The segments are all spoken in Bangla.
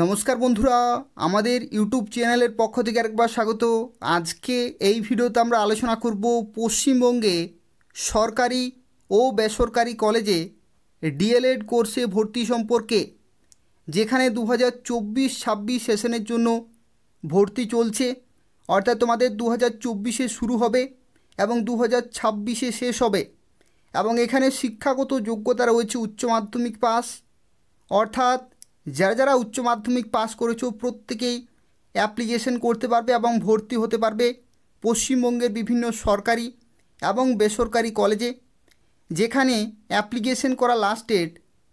নমস্কার বন্ধুরা, আমাদের ইউটিউব চ্যানেলের পক্ষ থেকে আরেকবার স্বাগত। আজকে এই ভিডিওতে আমরা আলোচনা করব পশ্চিমবঙ্গে সরকারি ও বেসরকারি কলেজে ডিএলএড কোর্সে ভর্তি সম্পর্কে, যেখানে 2024-26 সেশনের জন্য ভর্তি চলছে। অর্থাৎ তোমাদের 2024-এ শুরু হবে এবং 2026-এ শেষ হবে। এবং এখানে শিক্ষাগত যোগ্যতা রয়েছে উচ্চ মাধ্যমিক পাস। অর্থাৎ যারা যারা উচ্চ মাধ্যমিক পাস করেছো প্রত্যেকেই অ্যাপ্লিকেশন করতে পারবে এবং ভর্তি হতে পারবে পশ্চিমবঙ্গের বিভিন্ন সরকারি এবং বেসরকারি কলেজে, যেখানে অ্যাপ্লিকেশন করা লাস্ট ডেট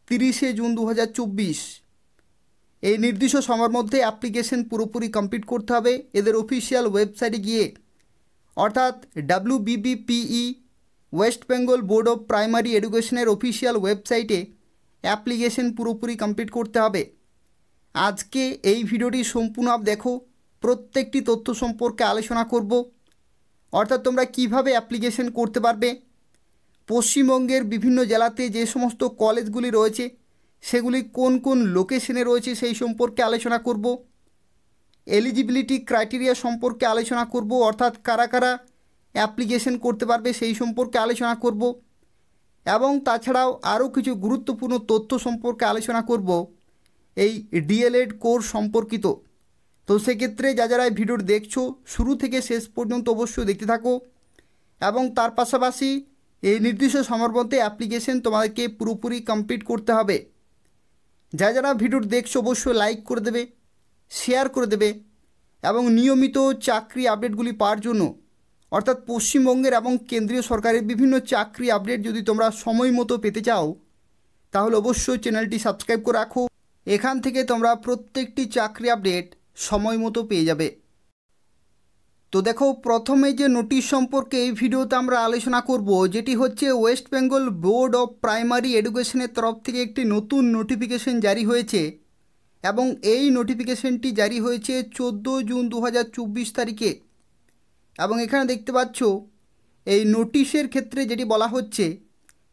30শে জুন 2024। এই নির্দিষ্ট সময়ের মধ্যে অ্যাপ্লিকেশন পুরোপুরি কমপ্লিট করতে হবে এদের অফিসিয়াল ওয়েবসাইটে গিয়ে, অর্থাৎ WBBPE West Bengal board of primary এডুকেশনের অফিসিয়াল ওয়েবসাইটে অ্যাপ্লিকেশন পুরোপুরি কমপ্লিট করতে হবে। আজকে এই ভিডিওটি সম্পূর্ণ দেখো, প্রত্যেকটি তথ্য সম্পর্কে আলোচনা করব। অর্থাৎ তোমরা কিভাবে অ্যাপ্লিকেশন করতে পারবে, পশ্চিমবঙ্গের বিভিন্ন জেলাতে যে সমস্ত কলেজগুলি রয়েছে সেগুলি কোন কোন লোকেশনে রয়েছে সেই সম্পর্কে আলোচনা করব। এলিজিবিলিটি ক্রাইটেরিয়া সম্পর্কে আলোচনা করব, অর্থাৎ কারা কারা অ্যাপ্লিকেশন করতে পারবে সেই সম্পর্কে আলোচনা করব। এবং তাছাড়াও আরও কিছু গুরুত্বপূর্ণ তথ্য সম্পর্কে আলোচনা করব এই ডিএলএড কোর্স সম্পর্কিত। তো সেক্ষেত্রে যারা ভিডিওটি দেখছো শুরু থেকে শেষ পর্যন্ত অবশ্যই দেখতে থাকো, এবং তার পাশাপাশি এই নির্দিষ্ট সময়ের মধ্যে অ্যাপ্লিকেশন তোমাদেরকে পুরোপুরি কমপ্লিট করতে হবে। যারা ভিডিওটি দেখছো অবশ্যই লাইক করে দেবে, শেয়ার করে দেবে, এবং নিয়মিত চাকরি আপডেটগুলি পাওয়ার জন্য, অর্থাৎ পশ্চিমবঙ্গের এবং কেন্দ্রীয় সরকারের বিভিন্ন চাকরি আপডেট যদি তোমরা সময় মতো পেতে চাও তাহলে অবশ্যই চ্যানেলটি সাবস্ক্রাইব করে রাখো। এখান থেকে তোমরা প্রত্যেকটি চাকরি আপডেট সময় মতো পেয়ে যাবে। তো দেখো, প্রথমে যে নোটিশ সম্পর্কে এই ভিডিওতে আমরা আলোচনা করব, যেটি হচ্ছে West Bengal board of primary এডুকেশনের তরফ থেকে একটি নতুন নোটিফিকেশন জারি হয়েছে, এবং এই নোটিফিকেশনটি জারি হয়েছে 14 জুন 2024 তারিখে। এবং এখানে দেখতে পাচ্ছ এই নোটিশের ক্ষেত্রে যেটি বলা হচ্ছে,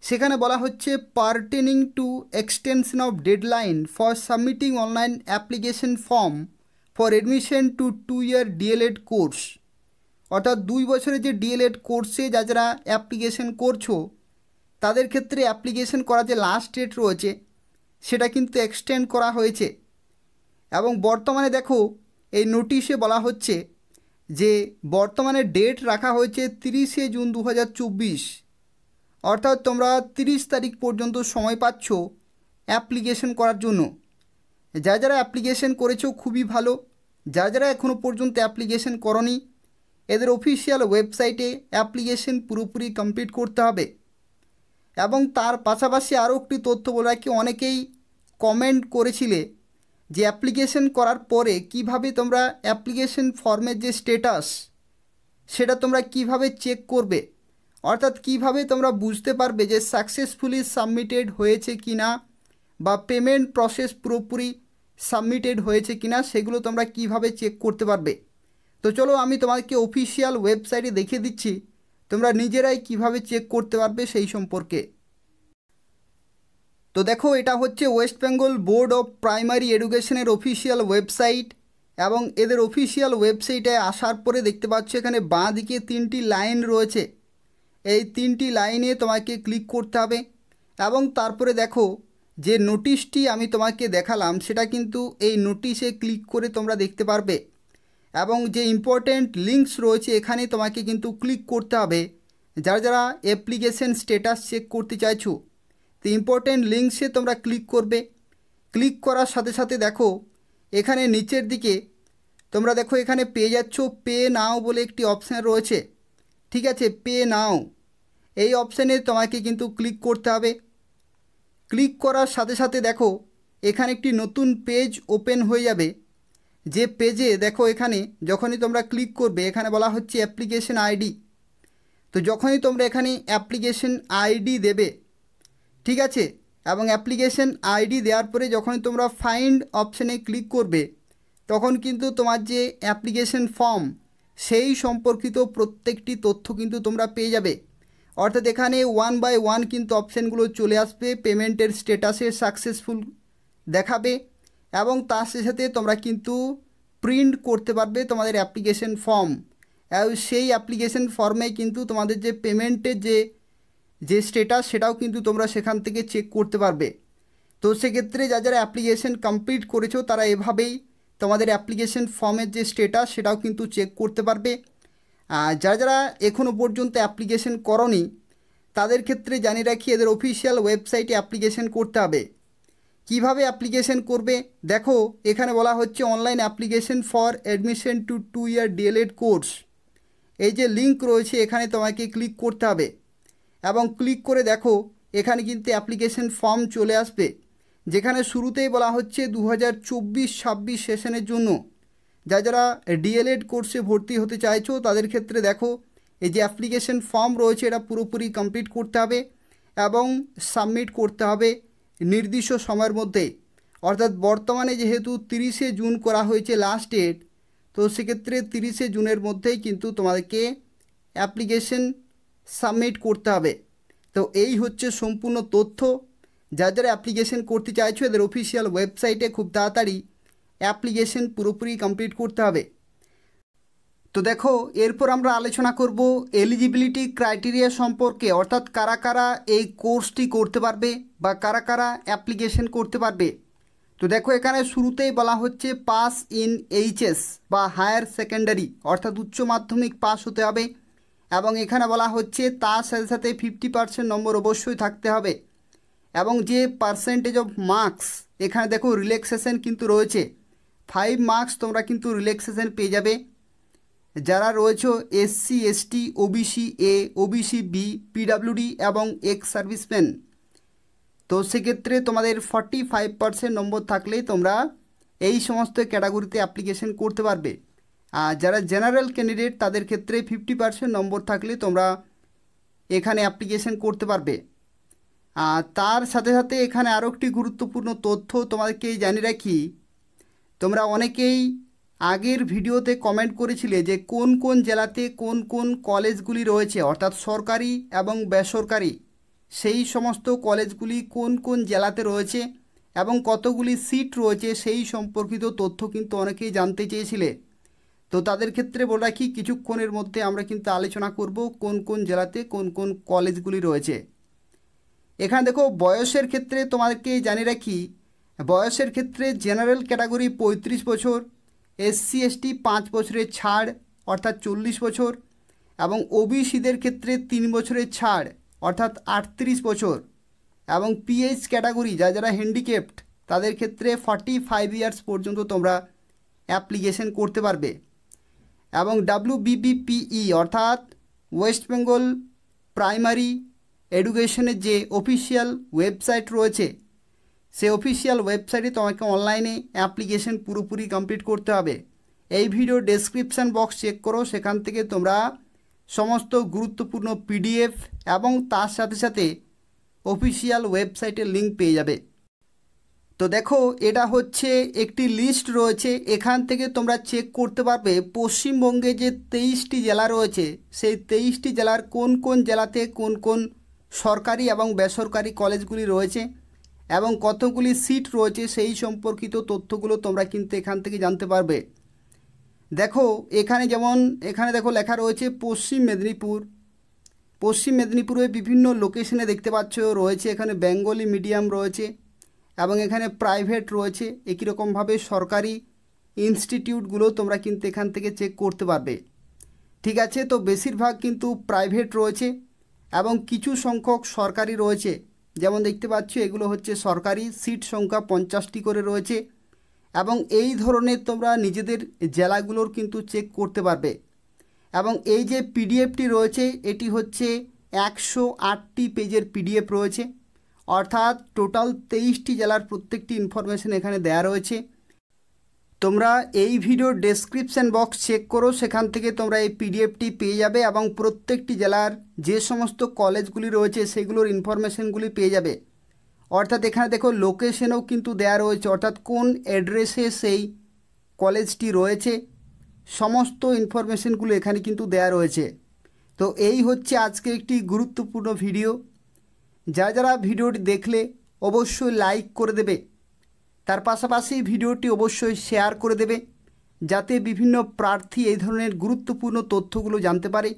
সেখানে বলা হচ্ছে pertaining to extension of deadline for submitting online application form for admission to 2-year DElEd course. অর্থাৎ 2 বছরের যে ডিএলএড কোর্সে যারা অ্যাপ্লিকেশন করছো তাদের ক্ষেত্রে অ্যাপ্লিকেশন করা যে লাস্ট ডেট রয়েছে সেটা কিন্তু এক্সটেন্ড করা হয়েছে। এবং বর্তমানে দেখো এই নোটিশে বলা হচ্ছে যে বর্তমানে ডেট রাখা হয়েছে 30শে জুন 2024। অর্থাৎ তোমরা 30 তারিখ পর্যন্ত সময় পাচ্ছ অ্যাপ্লিকেশন করার জন্য। যারা অ্যাপ্লিকেশন করেছো খুবই ভালো, যারা এখনও পর্যন্ত অ্যাপ্লিকেশন করনি এদের অফিসিয়াল ওয়েবসাইটে অ্যাপ্লিকেশন পুরোপুরি কমপ্লিট করতে হবে। এবং তার পাশাপাশি আরও একটি তথ্য বলে রাখি, অনেকেই কমেন্ট করেছিলে যে অ্যাপ্লিকেশন করার পরে কিভাবে তোমরা অ্যাপ্লিকেশন ফর্মের যে স্ট্যাটাস সেটা তোমরা কিভাবে চেক করবে, অর্থাৎ কিভাবে তোমরা বুঝতে পারবে যে সাকসেসফুলি সাবমিটেড হয়েছে কি না, বা পেমেন্ট প্রসেস পুরোপুরি সাবমিটেড হয়েছে কি না, সেগুলো তোমরা কিভাবে চেক করতে পারবে। তো চলো আমি তোমাদেরকে অফিসিয়াল ওয়েবসাইটে দেখিয়ে দিচ্ছি তোমরা নিজেরাই কিভাবে চেক করতে পারবে সেই সম্পর্কে। তো দেখো, এটা হচ্ছে West Bengal board of primary এডুকেশনের অফিসিয়াল ওয়েবসাইট। এবং এদের অফিসিয়াল ওয়েবসাইটে আসার পরে দেখতে পাচ্ছ এখানে বাঁ দিকে 3টি লাইন রয়েছে, এই 3টি লাইনে তোমাকে ক্লিক করতে হবে। এবং তারপরে দেখো যে নোটিশটি আমি তোমাকে দেখালাম সেটা কিন্তু এই নোটিশে ক্লিক করে তোমরা দেখতে পারবে। এবং যে ইম্পর্টেন্ট লিঙ্কস রয়েছে এখানে তোমাকে কিন্তু ক্লিক করতে হবে যারা অ্যাপ্লিকেশন স্ট্যাটাস চেক করতে চাইছো। তো ইম্পর্টেন্ট লিঙ্কসে তোমরা ক্লিক করবে। ক্লিক করার সাথে সাথে দেখো এখানে নিচের দিকে তোমরা দেখো এখানে পেয়ে যাচ্ছ পে নাও বলে একটি অপশান রয়েছে। ঠিক আছে, পে নাও এই অপশানে তোমাকে কিন্তু ক্লিক করতে হবে। ক্লিক করার সাথে সাথে দেখো এখানে একটি নতুন পেজ ওপেন হয়ে যাবে, যে পেজে দেখো এখানে যখনই তোমরা ক্লিক করবে এখানে বলা হচ্ছে অ্যাপ্লিকেশন আইডি। তো যখনই তোমরা এখানে অ্যাপ্লিকেশন আইডি দেবে, ঠিক আছে, এবং অ্যাপ্লিকেশন আইডি দেওয়ার পরে যখনই তোমরা ফাইন্ড অপশানে ক্লিক করবে তখন কিন্তু তোমার যে অ্যাপ্লিকেশন ফর্ম সেই সম্পর্কিত প্রত্যেকটি তথ্য কিন্তু তোমরা পেয়ে যাবে। অর্থাৎ এখানে 1 বাই 1 কিন্তু অপশানগুলো চলে আসবে। পেমেন্টের স্ট্যাটাসে সাকসেসফুল দেখাবে এবং তার সাথে তোমরা কিন্তু প্রিন্ট করতে পারবে তোমাদের অ্যাপ্লিকেশন ফর্ম। আর সেই অ্যাপ্লিকেশন ফর্মে কিন্তু তোমাদের যে পেমেন্টের যে স্ট্যাটাস সেটাও কিন্তু তোমরা সেখান থেকে চেক করতে পারবে। তো সেক্ষেত্রে যারা অ্যাপ্লিকেশন কমপ্লিট করেছো তারা এভাবেই তোমাদের অ্যাপ্লিকেশন ফর্মের যে স্ট্যাটাস সেটাও কিন্তু চেক করতে পারবে। আর যারা এখনও পর্যন্ত অ্যাপ্লিকেশন করনি তাদের ক্ষেত্রে জানিয়ে রাখি, এদের অফিসিয়াল ওয়েবসাইটে অ্যাপ্লিকেশন করতে হবে। কিভাবে অ্যাপ্লিকেশন করবে দেখো, এখানে বলা হচ্ছে online application for admission to 2 year DElEd course. এই যে লিঙ্ক রয়েছে এখানে তোমাকে ক্লিক করতে হবে এবং ক্লিক করে দেখো এখানে কিন্তু অ্যাপ্লিকেশন ফর্ম চলে আসবে, যেখানে শুরুতেই বলা হচ্ছে 2024-26 সেশনের জন্য যারা ডিএলএড কোর্সে ভর্তি হতে চাইছো তাদের ক্ষেত্রে দেখো এই যে অ্যাপ্লিকেশন ফর্ম রয়েছে এটা পুরোপুরি কমপ্লিট করতে হবে এবং সাবমিট করতে হবে নির্দিষ্ট সময়ের মধ্যে। অর্থাৎ বর্তমানে যেহেতু 30শে জুন করা হয়েছে লাস্ট ডেট, তো সেক্ষেত্রে 30শে জুনের মধ্যেই কিন্তু তোমাদেরকে অ্যাপ্লিকেশন সাবমিট করতে হবে। তো এই হচ্ছে সম্পূর্ণ তথ্য। যারা অ্যাপ্লিকেশন করতে চাইছো এদের অফিসিয়াল ওয়েবসাইটে খুব তাড়াতাড়ি অ্যাপ্লিকেশন পুরোপুরি কমপ্লিট করতে হবে। তো দেখো এরপর আমরা আলোচনা করব এলিজিবিলিটি ক্রাইটেরিয়া সম্পর্কে, অর্থাৎ কারা কারা এই কোর্সটি করতে পারবে বা কারা কারা অ্যাপ্লিকেশন করতে পারবে। তো দেখো এখানে শুরুতেই বলা হচ্ছে পাস ইন এইচএস বা হায়ার সেকেন্ডারি, অর্থাৎ উচ্চ মাধ্যমিক পাস হতে হবে এবং এখানে বলা হচ্ছে তার সাথে সাথে 50% নম্বর অবশ্যই থাকতে হবে এবং যে পার্সেন্টেজ অফ মার্কস এখানে দেখো রিল্যাক্সেশন কিন্তু রয়েছে, 5 মার্কস তোমরা কিন্তু রিল্যাক্সেশন পেয়ে যাবে। যারা রয়েছে SC ST OBC A OBC B PWD এবং এক্স সার্ভিসম্যান, তো সেক্ষেত্রে তোমাদের 45% নম্বর থাকলেই তোমরা এই সমস্ত ক্যাটাগরিতে অ্যাপ্লিকেশন করতে পারবে। আর যারা জেনারেল ক্যান্ডিডেট তাদের ক্ষেত্রে 50% নম্বর থাকলে তোমরা এখানে অ্যাপ্লিকেশন করতে পারবে। আর তার সাথে সাথে এখানে আরও একটি গুরুত্বপূর্ণ তথ্য তোমাদেরকে জানিয়ে রাখি, তোমরা অনেকেই আগের ভিডিওতে কমেন্ট করেছিলে যে কোন কোন জেলাতে কোন কোন কলেজগুলি রয়েছে, অর্থাৎ সরকারি এবং বেসরকারি সেই সমস্ত কলেজগুলি কোন কোন জেলাতে রয়েছে এবং কতগুলি সিট রয়েছে সেই সম্পর্কিত তথ্য কিন্তু অনেকেই জানতে চেয়েছিলে। তো তাদের ক্ষেত্রে বলে রাখি কিছুক্ষণের মধ্যে আমরা কিন্তু আলোচনা করব কোন কোন জেলাতে কোন কোন কলেজগুলি রয়েছে। এখানে দেখো বয়সের ক্ষেত্রে তোমাদেরকে জানিয়ে রাখি, বয়সের ক্ষেত্রে জেনারেল ক্যাটাগরি 35 বছর, এসসি এসটি 5 বছরের ছাড় অর্থাৎ 40 বছর এবং ওবিসিদের ক্ষেত্রে 3 বছরের ছাড় অর্থাৎ 38 বছর এবং পিএইচ ক্যাটাগরি যারা হ্যান্ডিক্যাপড তাদের ক্ষেত্রে 45 ইয়ার্স পর্যন্ত তোমরা অ্যাপ্লিকেশন করতে পারবে এবং WBBPE অর্থাৎ ওয়েস্ট বেঙ্গল প্রাইমারি এডুকেশনের যে অফিসিয়াল ওয়েবসাইট রয়েছে সেই অফিসিয়াল ওয়েবসাইটে তোমাকে অনলাইনে অ্যাপ্লিকেশন পুরোপুরি কমপ্লিট করতে হবে। এই ভিডিও ডেসক্রিপশান বক্স চেক করো, সেখান থেকে তোমরা সমস্ত গুরুত্বপূর্ণ পিডিএফ এবং তার সাথে সাথে অফিসিয়াল ওয়েবসাইটের লিঙ্ক পেয়ে যাবে। তো দেখো এটা হচ্ছে একটি লিস্ট রয়েছে, এখান থেকে তোমরা চেক করতে পারবে পশ্চিমবঙ্গে যে 23টি জেলা রয়েছে সেই 23টি জেলার কোন কোন জেলাতে কোন কোন সরকারি এবং বেসরকারি কলেজগুলি রয়েছে এবং কতগুলি সিট রয়েছে সেই সম্পর্কিত তথ্যগুলো তোমরা কিন্তু এখান থেকে জানতে পারবে। দেখো এখানে যেমন এখানে দেখো লেখা রয়েছে পশ্চিম মেদিনীপুর, পশ্চিম মেদিনীপুরে বিভিন্ন লোকেশনে দেখতে পাচ্ছ রয়েছে এখানে বেঙ্গলি মিডিয়াম রয়েছে এবং এখানে প্রাইভেট রয়েছে, একই রকমভাবে সরকারি ইনস্টিটিউটগুলো তোমরা কিন্তু এখান থেকে চেক করতে পারবে। ঠিক আছে, তো বেশিরভাগ কিন্তু প্রাইভেট রয়েছে এবং কিছু সংখ্যক সরকারি রয়েছে, যেমন দেখতে পাচ্ছ এগুলো হচ্ছে সরকারি, সিট সংখ্যা 50টি করে রয়েছে এবং এই ধরনের তোমরা নিজেদের জেলাগুলোর কিন্তু চেক করতে পারবে। এবং এই যে পিডিএফটি রয়েছে এটি হচ্ছে 108টি পেজের পিডিএফ রয়েছে, অর্থাৎ টোটাল 23টি জেলার প্রত্যেকটি ইনফরমেশন এখানে দেয়া রয়েছে। তোমরা এই ভিডিওর ডেসক্রিপশান বক্স চেক করো, সেখান থেকে তোমরা এই পিডিএফটি পেয়ে যাবে এবং প্রত্যেকটি জেলার যে সমস্ত কলেজগুলি রয়েছে সেগুলোর ইনফরমেশনগুলি পেয়ে যাবে। অর্থাৎ এখানে দেখো লোকেশনও কিন্তু দেয়া রয়েছে, অর্থাৎ কোন অ্যাড্রেসে সেই কলেজটি রয়েছে সমস্ত ইনফরমেশনগুলো এখানে কিন্তু দেয়া রয়েছে। তো এই হচ্ছে আজকে একটি গুরুত্বপূর্ণ ভিডিও। যারা ভিডিওটি দেখলে অবশ্যই লাইক করে দেবে তার পাশাপাশি ভিডিওটি অবশ্যই শেয়ার করে দেবে, যাতে বিভিন্ন প্রার্থী এই ধরনের গুরুত্বপূর্ণ তথ্যগুলো জানতে পারে।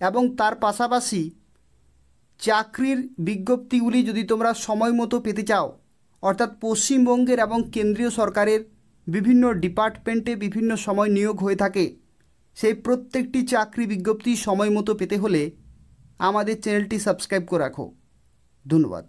এবং তার পাশাপাশি চাকরির বিজ্ঞপ্তিগুলি যদি তোমরা সময় মতো পেতে চাও, অর্থাৎ পশ্চিমবঙ্গের এবং কেন্দ্রীয় সরকারের বিভিন্ন ডিপার্টমেন্টে বিভিন্ন সময় নিয়োগ হয়ে থাকে, সেই প্রত্যেকটি চাকরি বিজ্ঞপ্তি সময় মতো পেতে হলে আমাদের চ্যানেলটি সাবস্ক্রাইব করে রাখো। ধন্যবাদ।